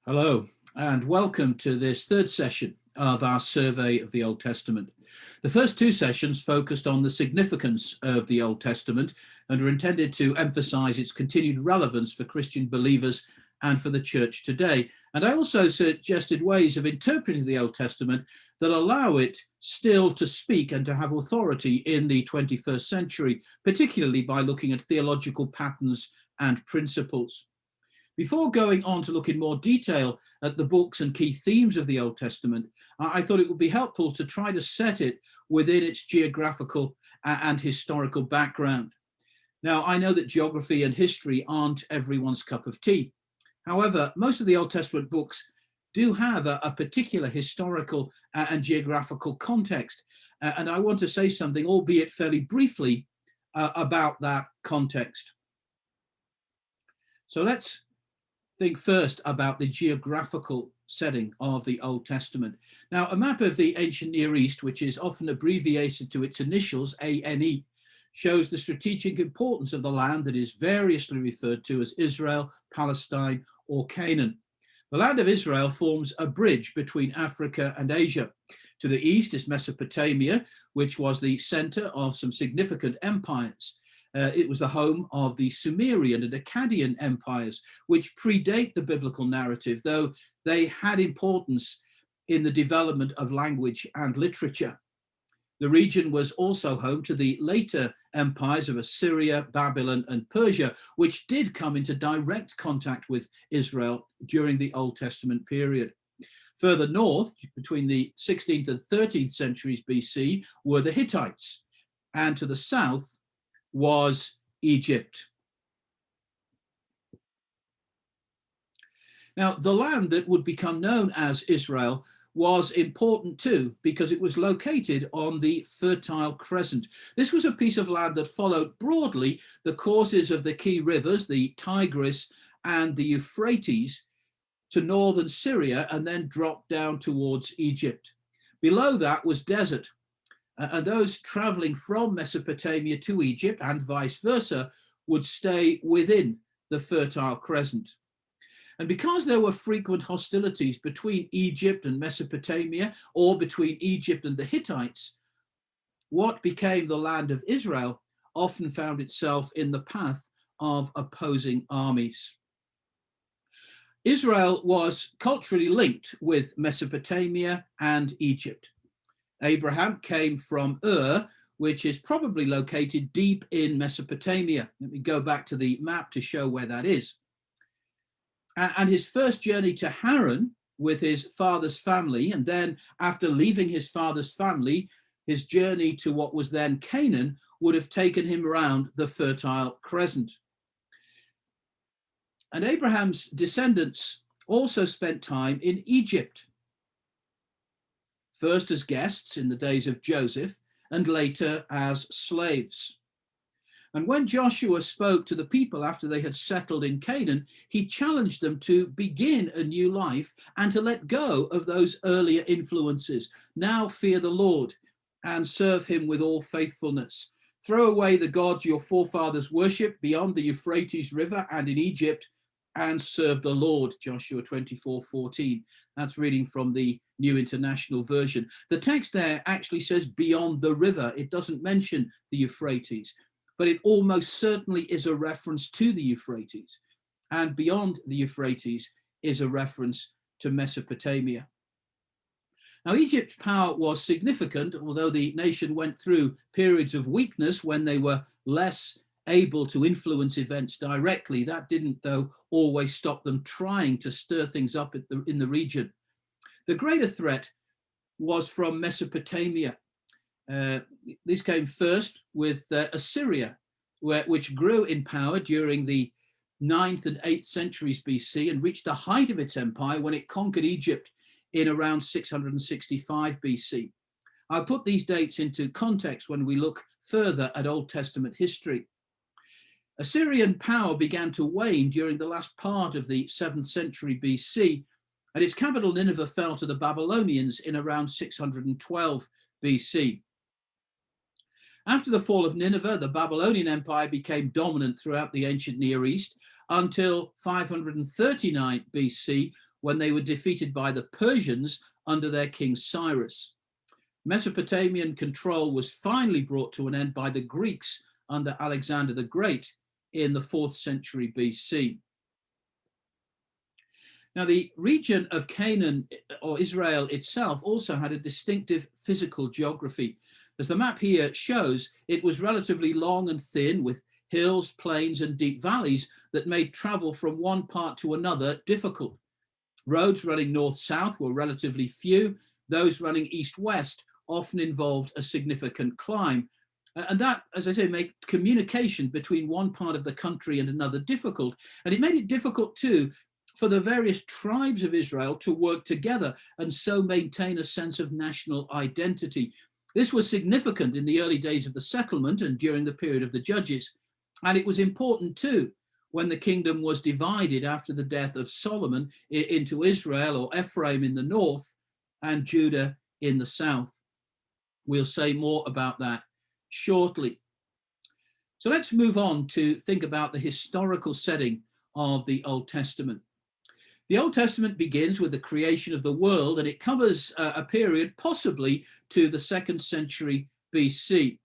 Hello, and welcome to this third session of our survey of the Old Testament. The first two sessions focused on the significance of the Old Testament and are intended to emphasize its continued relevance for Christian believers and for the church today. And I also suggested ways of interpreting the Old Testament that allow it still to speak and to have authority in the 21st century, particularly by looking at theological patterns and principles. Before going on to look in more detail at the books and key themes of the Old Testament, I thought it would be helpful to try to set it within its geographical and historical background. Now, I know that geography and history aren't everyone's cup of tea. However, most of the Old Testament books do have a particular historical and geographical context. And I want to say something, albeit fairly briefly, about that context. So let's think first about the geographical setting of the Old Testament. Now, a map of the ancient Near East, which is often abbreviated to its initials, ANE, shows the strategic importance of the land that is variously referred to as Israel, Palestine, or Canaan. The land of Israel forms a bridge between Africa and Asia. To the east is Mesopotamia, which was the center of some significant empires. It was the home of the Sumerian and Akkadian empires, which predate the biblical narrative, though they had importance in the development of language and literature. The region was also home to the later empires of Assyria, Babylon, and Persia, which did come into direct contact with Israel during the Old Testament period. Further north, between the 16th and 13th centuries BC, were the Hittites, and to the south was Egypt. Now, the land that would become known as Israel was important too, because it was located on the Fertile Crescent. This was a piece of land that followed broadly the courses of the key rivers, the Tigris and the Euphrates, to northern Syria and then dropped down towards Egypt. Below that was desert. And those traveling from Mesopotamia to Egypt and vice versa would stay within the Fertile Crescent. And because there were frequent hostilities between Egypt and Mesopotamia, or between Egypt and the Hittites, what became the land of Israel often found itself in the path of opposing armies. Israel was culturally linked with Mesopotamia and Egypt. Abraham came from Ur, which is probably located deep in Mesopotamia. Let me go back to the map to show where that is. And his first journey to Haran with his father's family, and then after leaving his father's family, his journey to what was then Canaan would have taken him around the Fertile Crescent. And Abraham's descendants also spent time in Egypt, first as guests in the days of Joseph, and later as slaves. And when Joshua spoke to the people after they had settled in Canaan, he challenged them to begin a new life and to let go of those earlier influences. Now fear the Lord and serve him with all faithfulness. Throw away the gods your forefathers worshipped beyond the Euphrates River and in Egypt, and serve the Lord, Joshua 24:14. That's reading from the New International Version. The text there actually says beyond the river. It doesn't mention the Euphrates, but it almost certainly is a reference to the Euphrates. And beyond the Euphrates is a reference to Mesopotamia. Now, Egypt's power was significant, although the nation went through periods of weakness when they were less able to influence events directly. That didn't, though, always stop them trying to stir things up in the region. The greater threat was from Mesopotamia. This came first with Assyria, which grew in power during the 9th and 8th centuries BC and reached the height of its empire when it conquered Egypt in around 665 BC. I'll put these dates into context when we look further at Old Testament history. Assyrian power began to wane during the last part of the 7th century BC, and its capital Nineveh fell to the Babylonians in around 612 BC. After the fall of Nineveh, the Babylonian Empire became dominant throughout the ancient Near East until 539 BC, when they were defeated by the Persians under their king Cyrus. Mesopotamian control was finally brought to an end by the Greeks under Alexander the Great in the 4th century BC. Now, the region of Canaan, or Israel itself, also had a distinctive physical geography. As the map here shows, it was relatively long and thin, with hills, plains, and deep valleys that made travel from one part to another difficult. Roads running north-south were relatively few. Those running east-west often involved a significant climb. And that, as I say, made communication between one part of the country and another difficult. And it made it difficult too for the various tribes of Israel to work together and so maintain a sense of national identity. This was significant in the early days of the settlement and during the period of the Judges. And it was important too when the kingdom was divided after the death of Solomon into Israel, or Ephraim, in the north and Judah in the south. We'll say more about that shortly. So let's move on to think about the historical setting of the Old Testament. The Old Testament begins with the creation of the world, and it covers a period possibly to the 2nd century BC.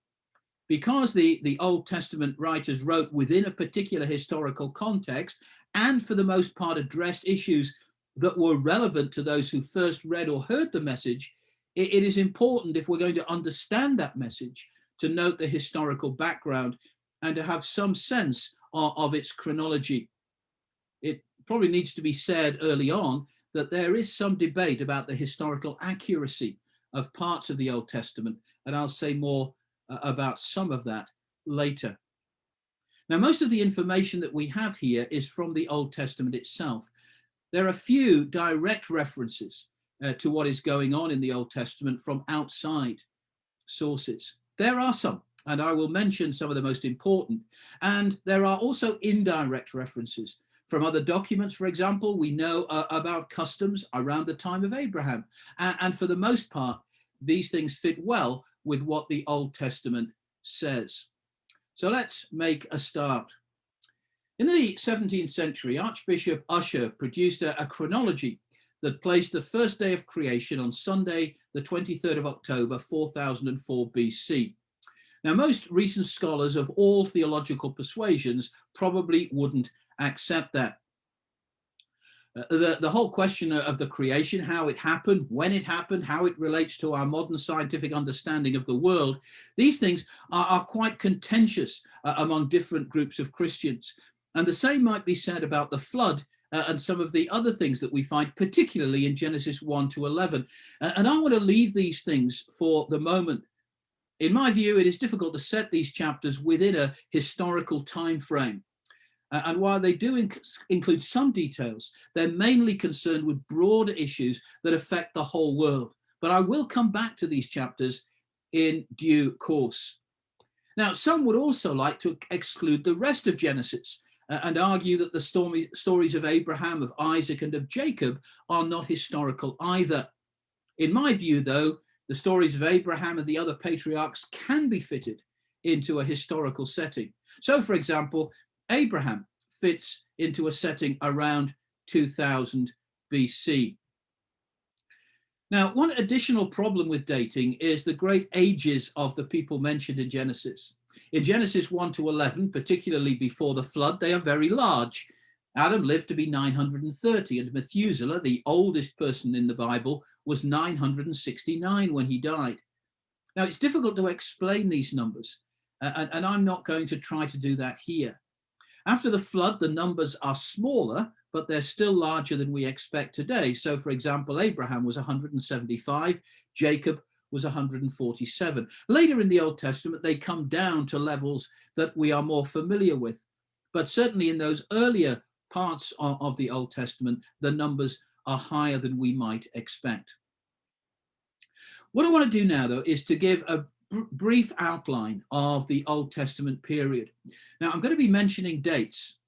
Because the Old Testament writers wrote within a particular historical context, and for the most part addressed issues that were relevant to those who first read or heard the message, it is important, if we're going to understand that message, to note the historical background and to have some sense of its chronology. It probably needs to be said early on that there is some debate about the historical accuracy of parts of the Old Testament, and I'll say more about some of that later. Now, most of the information that we have here is from the Old Testament itself. There are few direct references to what is going on in the Old Testament from outside sources. There are some, and I will mention some of the most important. And there are also indirect references from other documents. For example, we know about customs around the time of Abraham. And for the most part, these things fit well with what the Old Testament says. So let's make a start. In the 17th century, Archbishop Ussher produced a chronology that placed the first day of creation on Sunday, the 23rd of October, 4004 BC. Now, most recent scholars of all theological persuasions probably wouldn't accept that. The whole question of the creation, how it happened, when it happened, how it relates to our modern scientific understanding of the world, these things are quite contentious among different groups of Christians. And the same might be said about the flood and some of the other things that we find, particularly in Genesis 1 to 11. And I want to leave these things for the moment. In my view, it is difficult to set these chapters within a historical time frame. And while they do include some details, they're mainly concerned with broader issues that affect the whole world. But I will come back to these chapters in due course. Now, some would also like to exclude the rest of Genesis and argue that the stories of Abraham, of Isaac, and of Jacob are not historical either. In my view, though, the stories of Abraham and the other patriarchs can be fitted into a historical setting. So, for example, Abraham fits into a setting around 2000 BC. Now, one additional problem with dating is the great ages of the people mentioned in Genesis. In Genesis 1 to 11, particularly before the flood, they are very large. Adam lived to be 930, and Methuselah, the oldest person in the Bible, was 969 when he died. Now, it's difficult to explain these numbers, and I'm not going to try to do that here. After the flood, the numbers are smaller, but they're still larger than we expect today. So, for example, Abraham was 175, Jacob was 147. Later in the Old Testament, they come down to levels that we are more familiar with. But certainly in those earlier parts of the Old Testament, the numbers are higher than we might expect. What I want to do now, though, is to give a brief outline of the Old Testament period. Now, I'm going to be mentioning dates,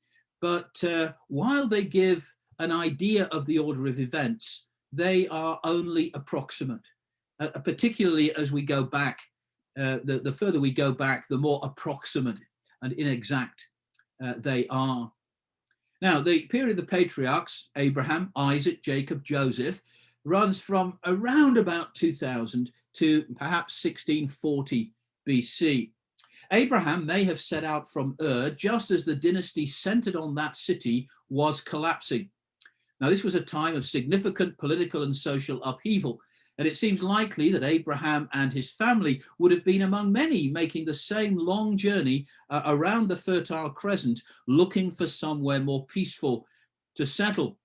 but while they give an idea of the order of events, they are only approximate, particularly as we go back. The further we go back, the more approximate and inexact they are. Now, the period of the patriarchs, Abraham, Isaac, Jacob, Joseph, runs from around about 2000 to perhaps 1640 BC. Abraham may have set out from Ur just as the dynasty centered on that city was collapsing. Now, this was a time of significant political and social upheaval, and it seems likely that Abraham and his family would have been among many making the same long journey around the Fertile Crescent, looking for somewhere more peaceful to settle.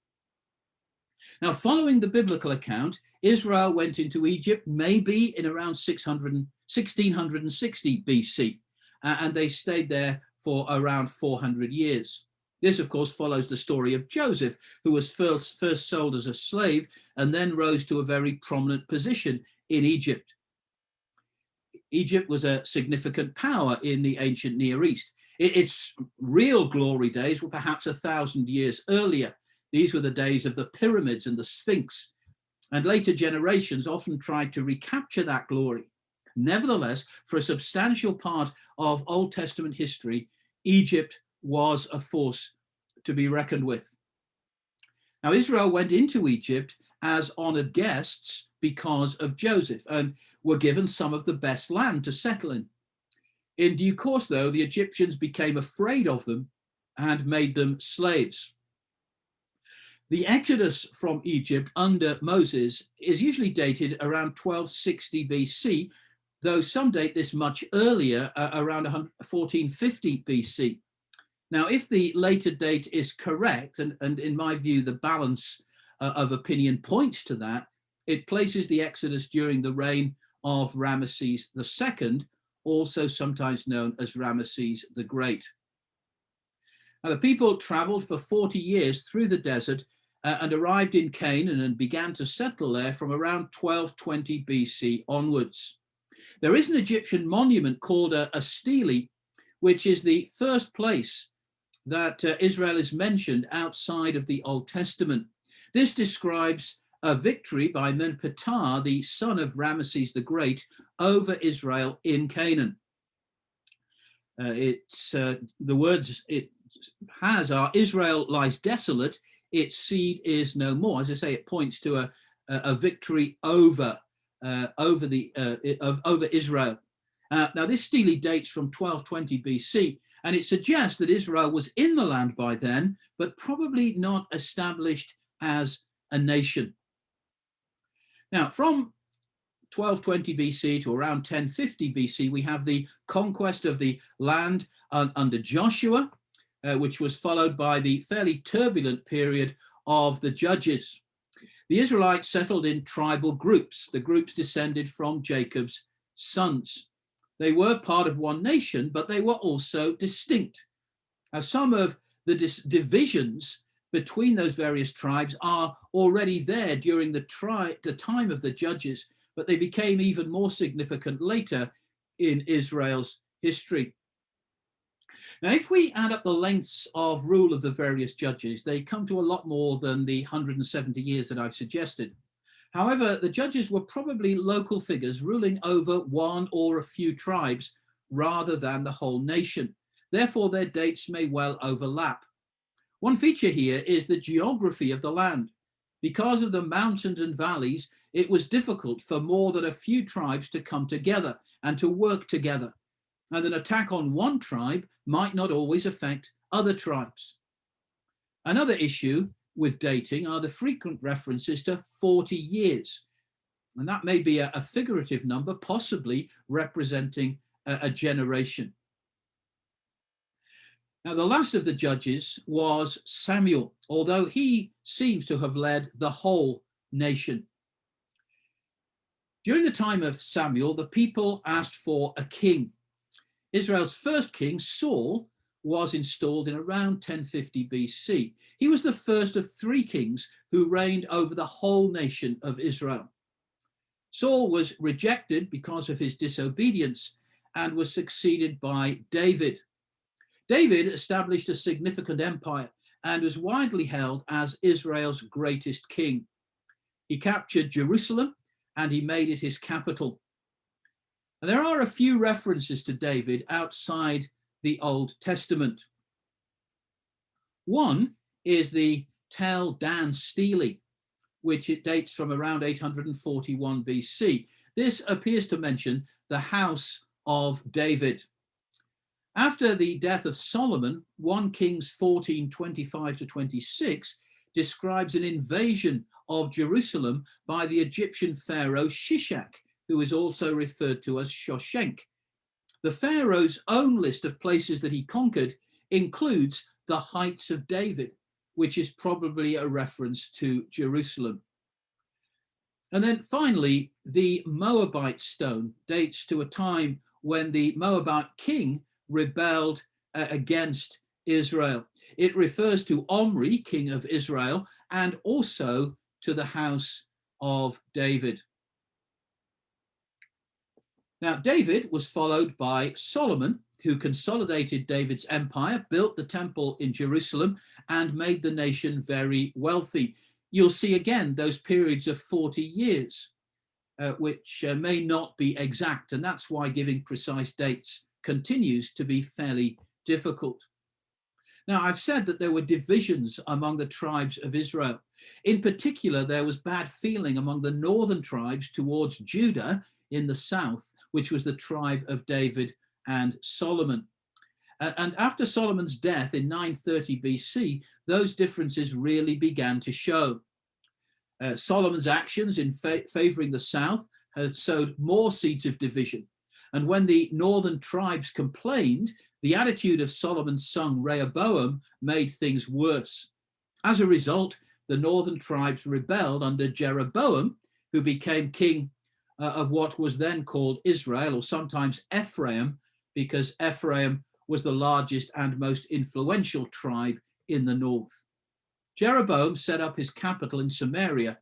Now, following the biblical account, Israel went into Egypt maybe in around 1660 BC, and they stayed there for around 400 years. This, of course, follows the story of Joseph, who was first sold as a slave and then rose to a very prominent position in Egypt. Egypt was a significant power in the ancient Near East. Its real glory days were perhaps 1,000 years earlier. These were the days of the pyramids and the Sphinx, and later generations often tried to recapture that glory. Nevertheless, for a substantial part of Old Testament history, Egypt was a force to be reckoned with. Now, Israel went into Egypt as honored guests because of Joseph and were given some of the best land to settle in. In due course, though, the Egyptians became afraid of them and made them slaves. The exodus from Egypt under Moses is usually dated around 1260 BC, though some date this much earlier, around 1450 BC. Now, if the later date is correct, and in my view, the balance of opinion points to that, it places the Exodus during the reign of Ramesses II, also sometimes known as Ramesses the Great. Now, the people traveled for 40 years through the desert and arrived in Canaan and began to settle there from around 1220 BC onwards. There is an Egyptian monument called a stele, which is the first place that Israel is mentioned outside of the Old Testament. This describes a victory by Menptah, the son of Ramesses the Great, over Israel in Canaan. The words it has are, Israel lies desolate, its seed is no more. As I say, it points to a victory over Israel. Now, this stele dates from 1220 BC, and it suggests that Israel was in the land by then, but probably not established as a nation. Now, from 1220 BC to around 1050 BC, we have the conquest of the land under Joshua, which was followed by the fairly turbulent period of the Judges. The Israelites settled in tribal groups. The groups descended from Jacob's sons. They were part of one nation, but they were also distinct. Now, some of the divisions between those various tribes are already there during the time of the Judges, but they became even more significant later in Israel's history. Now, if we add up the lengths of rule of the various judges, they come to a lot more than the 170 years that I've suggested. However, the judges were probably local figures ruling over one or a few tribes rather than the whole nation. Therefore, their dates may well overlap. One feature here is the geography of the land. Because of the mountains and valleys, it was difficult for more than a few tribes to come together and to work together. And an attack on one tribe might not always affect other tribes. Another issue with dating are the frequent references to 40 years. And that may be a figurative number, possibly representing a generation. Now, the last of the judges was Samuel, although he seems to have led the whole nation. During the time of Samuel, the people asked for a king. Israel's first king, Saul, was installed in around 1050 BC. He was the first of three kings who reigned over the whole nation of Israel. Saul was rejected because of his disobedience and was succeeded by David. David established a significant empire and was widely held as Israel's greatest king. He captured Jerusalem and he made it his capital. And there are a few references to David outside the Old Testament. One is the Tel Dan Stele, which it dates from around 841 BC. This appears to mention the house of David. After the death of Solomon, 1 Kings 14:25 to 26 describes an invasion of Jerusalem by the Egyptian pharaoh Shishak, who is also referred to as Shoshenq. The pharaoh's own list of places that he conquered includes the Heights of David, which is probably a reference to Jerusalem. And then finally, the Moabite stone dates to a time when the Moabite king rebelled against Israel. It refers to Omri, king of Israel, and also to the house of David. Now, David was followed by Solomon, who consolidated David's empire, built the temple in Jerusalem, and made the nation very wealthy. You'll see again those periods of 40 years, which may not be exact, and that's why giving precise dates continues to be fairly difficult. Now, I've said that there were divisions among the tribes of Israel. In particular, there was bad feeling among the northern tribes towards Judah in the south, which was the tribe of David and Solomon. And after Solomon's death in 930 BC, those differences really began to show. Solomon's actions in favoring the south had sowed more seeds of division. And when the northern tribes complained, the attitude of Solomon's son Rehoboam made things worse. As a result, the northern tribes rebelled under Jeroboam, who became king of what was then called Israel, or sometimes Ephraim, because Ephraim was the largest and most influential tribe in the north. Jeroboam set up his capital in Samaria.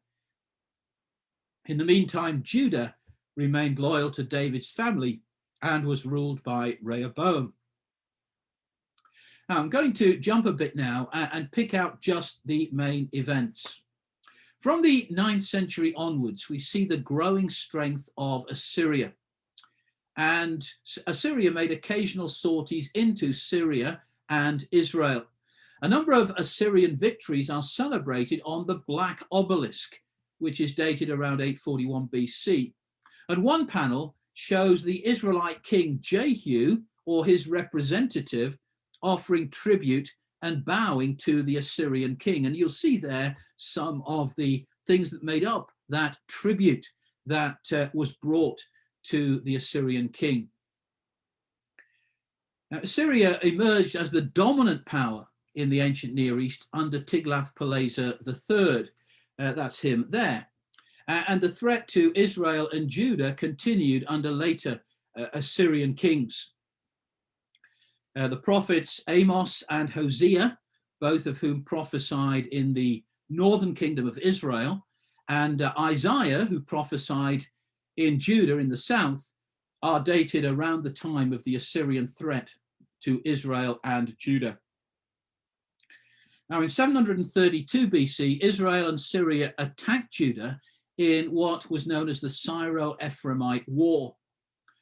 In the meantime, Judah remained loyal to David's family and was ruled by Rehoboam. Now, I'm going to jump a bit now and pick out just the main events. From the 9th century onwards, we see the growing strength of Assyria. And Assyria made occasional sorties into Syria and Israel. A number of Assyrian victories are celebrated on the Black Obelisk, which is dated around 841 BC. And one panel shows the Israelite king Jehu, or his representative, offering tribute and bowing to the Assyrian king. And you'll see there some of the things that made up that tribute that was brought to the Assyrian king. Now, Assyria emerged as the dominant power in the ancient Near East under Tiglath-Pileser III. That's him there. And the threat to Israel and Judah continued under later Assyrian kings. The prophets Amos and Hosea, both of whom prophesied in the northern kingdom of Israel, and Isaiah, who prophesied in Judah in the south, are dated around the time of the Assyrian threat to Israel and Judah. Now, in 732 BC, Israel and Syria attacked Judah in what was known as the Syro-Ephraimite War.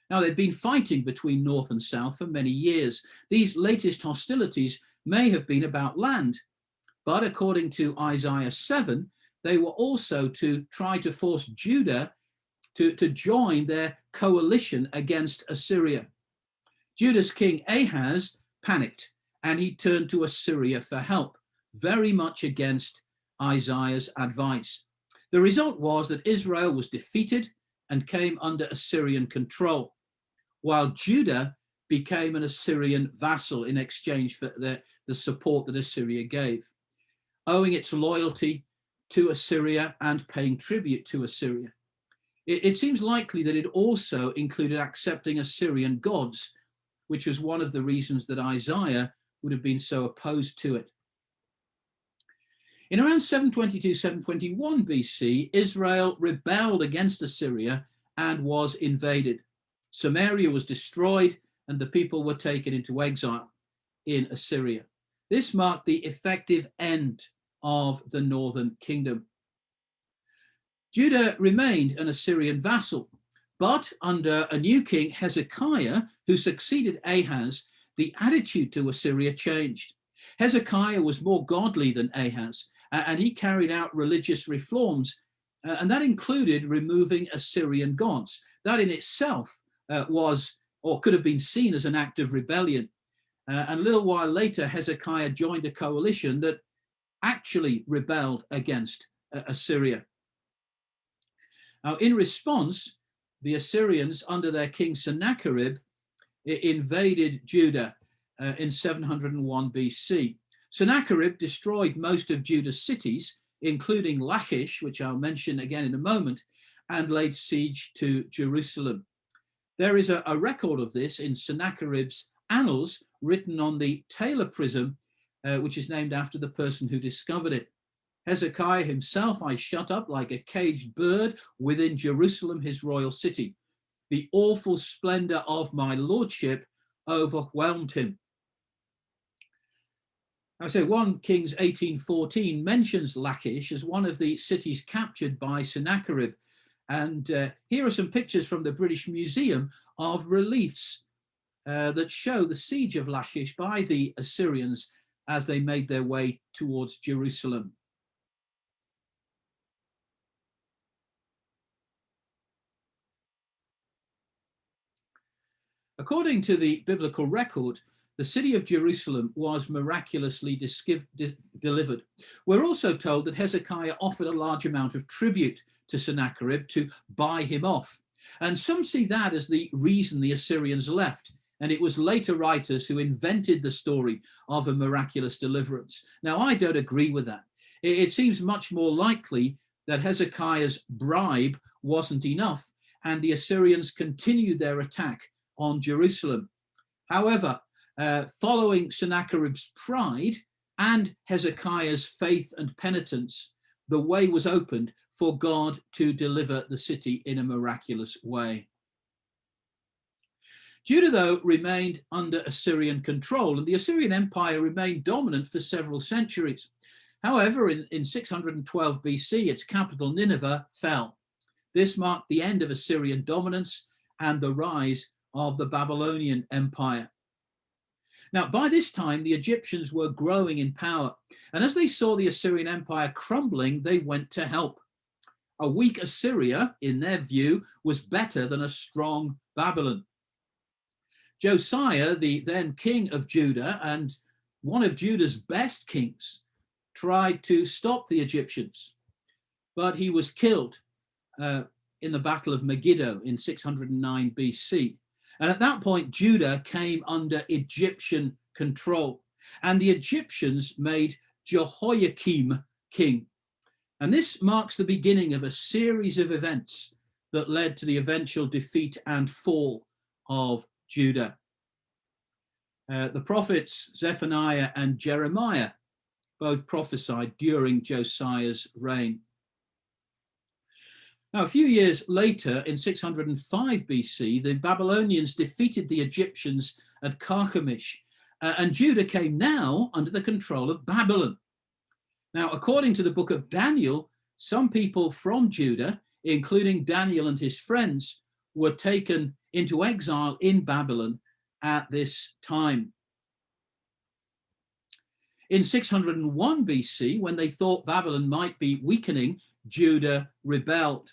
Now, they'd been fighting between north and south for many years. These latest hostilities may have been about land, but according to Isaiah 7, they were also to try to force Judah to join their coalition against Assyria. Judah's king Ahaz panicked and he turned to Assyria for help, very much against Isaiah's advice. The result was that Israel was defeated and came under Assyrian control, while Judah became an Assyrian vassal in exchange for the support that Assyria gave, owing its loyalty to Assyria and paying tribute to Assyria. It seems likely that it also included accepting Assyrian gods, which was one of the reasons that Isaiah would have been so opposed to it. In around 722, 721 BC, Israel rebelled against Assyria and was invaded. Samaria was destroyed and the people were taken into exile in Assyria. This marked the effective end of the northern kingdom. Judah remained an Assyrian vassal, but under a new king, Hezekiah, who succeeded Ahaz, the attitude to Assyria changed. Hezekiah was more godly than Ahaz, and he carried out religious reforms, and that included removing Assyrian gods. That in itself was or could have been seen as an act of rebellion. And a little while later, Hezekiah joined a coalition that actually rebelled against Assyria. Now, in response, the Assyrians, under their king Sennacherib, invaded Judah in 701 BC. Sennacherib destroyed most of Judah's cities, including Lachish, which I'll mention again in a moment, and laid siege to Jerusalem. There is a record of this in Sennacherib's annals, written on the Taylor prism, which is named after the person who discovered it. Hezekiah himself I shut up like a caged bird within Jerusalem, his royal city. The awful splendor of my lordship overwhelmed him. I say 1 Kings 18:14 mentions Lachish as one of the cities captured by Sennacherib. And here are some pictures from the British Museum of reliefs that show the siege of Lachish by the Assyrians as they made their way towards Jerusalem. According to the biblical record, the city of Jerusalem was miraculously delivered. We're also told that Hezekiah offered a large amount of tribute to Sennacherib to buy him off. And some see that as the reason the Assyrians left. And it was later writers who invented the story of a miraculous deliverance. Now, I don't agree with that. It seems much more likely that Hezekiah's bribe wasn't enough, and the Assyrians continued their attack on Jerusalem. However, following Sennacherib's pride and Hezekiah's faith and penitence, the way was opened for God to deliver the city in a miraculous way. Judah, though, remained under Assyrian control, and the Assyrian Empire remained dominant for several centuries. However, in 612 BC, its capital, Nineveh, fell. This marked the end of Assyrian dominance and the rise of the Babylonian Empire. Now, by this time, the Egyptians were growing in power, and as they saw the Assyrian Empire crumbling, they went to help. A weak Assyria, in their view, was better than a strong Babylon. Josiah, the then king of Judah and one of Judah's best kings, tried to stop the Egyptians, but he was killed in the Battle of Megiddo in 609 BC. And at that point, Judah came under Egyptian control, and the Egyptians made Jehoiakim king. And this marks the beginning of a series of events that led to the eventual defeat and fall of Judah. The prophets Zephaniah and Jeremiah both prophesied during Josiah's reign. Now, a few years later, in 605 BC, the Babylonians defeated the Egyptians at Carchemish, and Judah came now under the control of Babylon. Now, according to the book of Daniel, some people from Judah, including Daniel and his friends, were taken into exile in Babylon at this time. In 601 BC, when they thought Babylon might be weakening, Judah rebelled.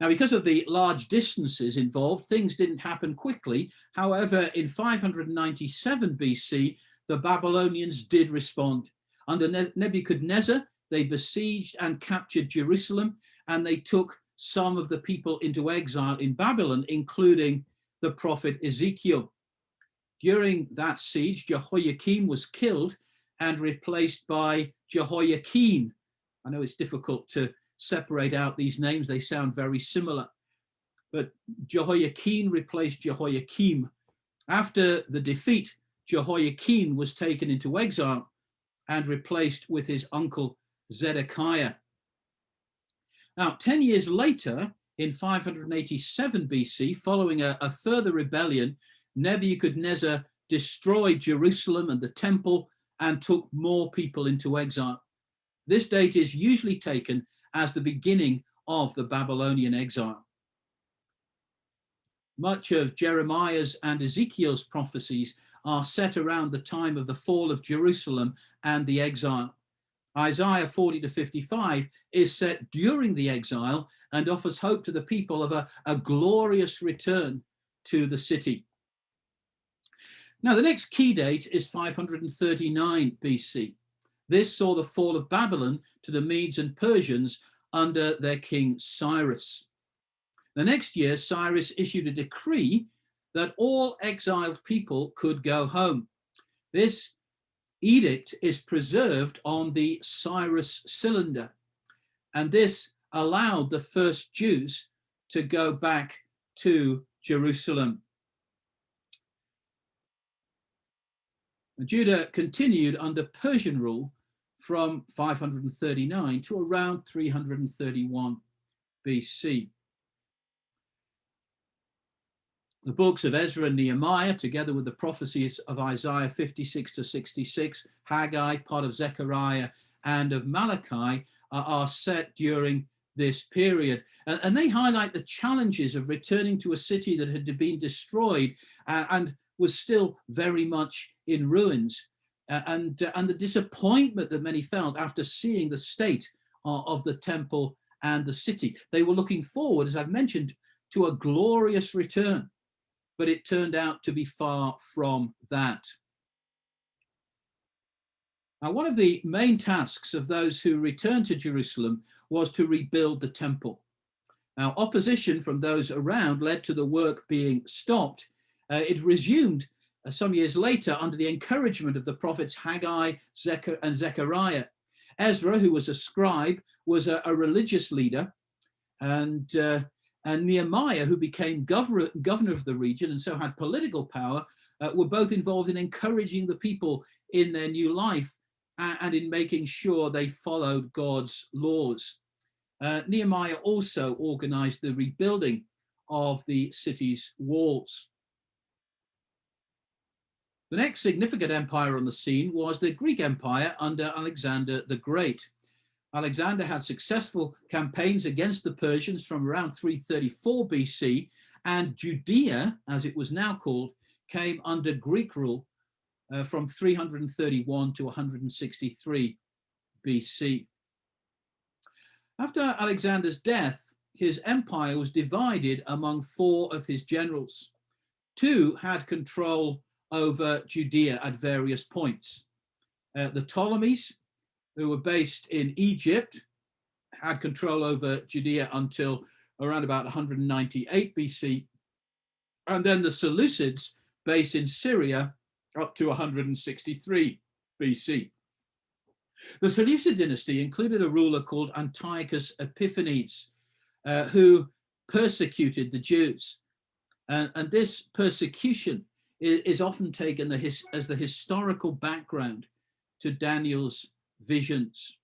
Now, because of the large distances involved, things didn't happen quickly. However, in 597 BC, the Babylonians did respond. Under Nebuchadnezzar, they besieged and captured Jerusalem, and they took some of the people into exile in Babylon, including the prophet Ezekiel. During that siege, Jehoiakim was killed and replaced by Jehoiakim. I know it's difficult to separate out these names, they sound very similar. But Jehoiakim replaced Jehoiakim. After the defeat, Jehoiakim was taken into exile and replaced with his uncle Zedekiah. Now, 10 years later, in 587 BC, following a further rebellion, Nebuchadnezzar destroyed Jerusalem and the temple and took more people into exile. This date is usually taken as the beginning of the Babylonian exile. Much of Jeremiah's and Ezekiel's prophecies are set around the time of the fall of Jerusalem and the exile. Isaiah 40 to 55 is set during the exile and offers hope to the people of a glorious return to the city. Now, the next key date is 539 BC. This saw the fall of Babylon to the Medes and Persians under their king Cyrus. The next year, Cyrus issued a decree that all exiled people could go home. This edict is preserved on the Cyrus cylinder, and this allowed the first Jews to go back to Jerusalem. Judah continued under Persian rule from 539 to around 331 BC. The books of Ezra and Nehemiah, together with the prophecies of Isaiah 56 to 66, Haggai, part of Zechariah, and of Malachi, are set during this period. And they highlight the challenges of returning to a city that had been destroyed and was still very much in ruins, and the disappointment that many felt after seeing the state of the temple and the city. They were looking forward, as I've mentioned, to a glorious return, but it turned out to be far from that. Now, one of the main tasks of those who returned to Jerusalem was to rebuild the temple. Now, opposition from those around led to the work being stopped. It resumed some years later under the encouragement of the prophets Haggai and Zechariah. Ezra, who was a scribe, was a religious leader, and Nehemiah, who became governor of the region and so had political power, were both involved in encouraging the people in their new life and in making sure they followed God's laws. Nehemiah also organized the rebuilding of the city's walls. The next significant empire on the scene was the Greek Empire under Alexander the Great. Alexander had successful campaigns against the Persians from around 334 BC, and Judea, as it was now called, came under Greek rule from 331 to 163 BC. After Alexander's death, his empire was divided among four of his generals. Two had control over Judea at various points. The Ptolemies, who were based in Egypt, had control over Judea until around about 198 BC. And then the Seleucids, based in Syria, up to 163 BC. The Seleucid dynasty included a ruler called Antiochus Epiphanes, who persecuted the Jews. And this persecution is often taken as the historical background to Daniel's visions.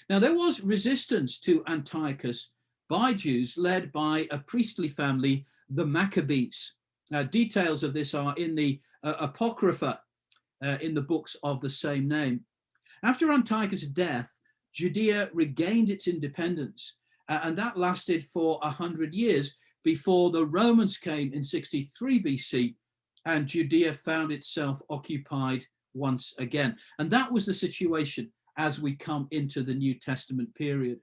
Now, there was resistance to Antiochus by Jews led by a priestly family, the Maccabees. Details of this are in the Apocrypha, in the books of the same name. After Antiochus' death, Judea regained its independence, and that lasted for 100 years before the Romans came in 63 BC, and Judea found itself occupied once again. And that was the situation as we come into the New Testament period.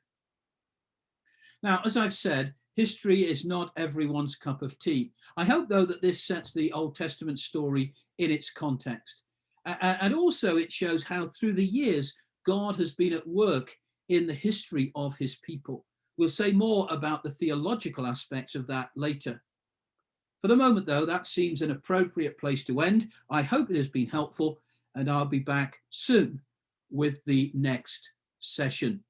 Now, as I've said, history is not everyone's cup of tea. I hope, though, that this sets the Old Testament story in its context. And also it shows how through the years, God has been at work in the history of his people. We'll say more about the theological aspects of that later. For the moment, though, that seems an appropriate place to end. I hope it has been helpful, and I'll be back soon with the next session.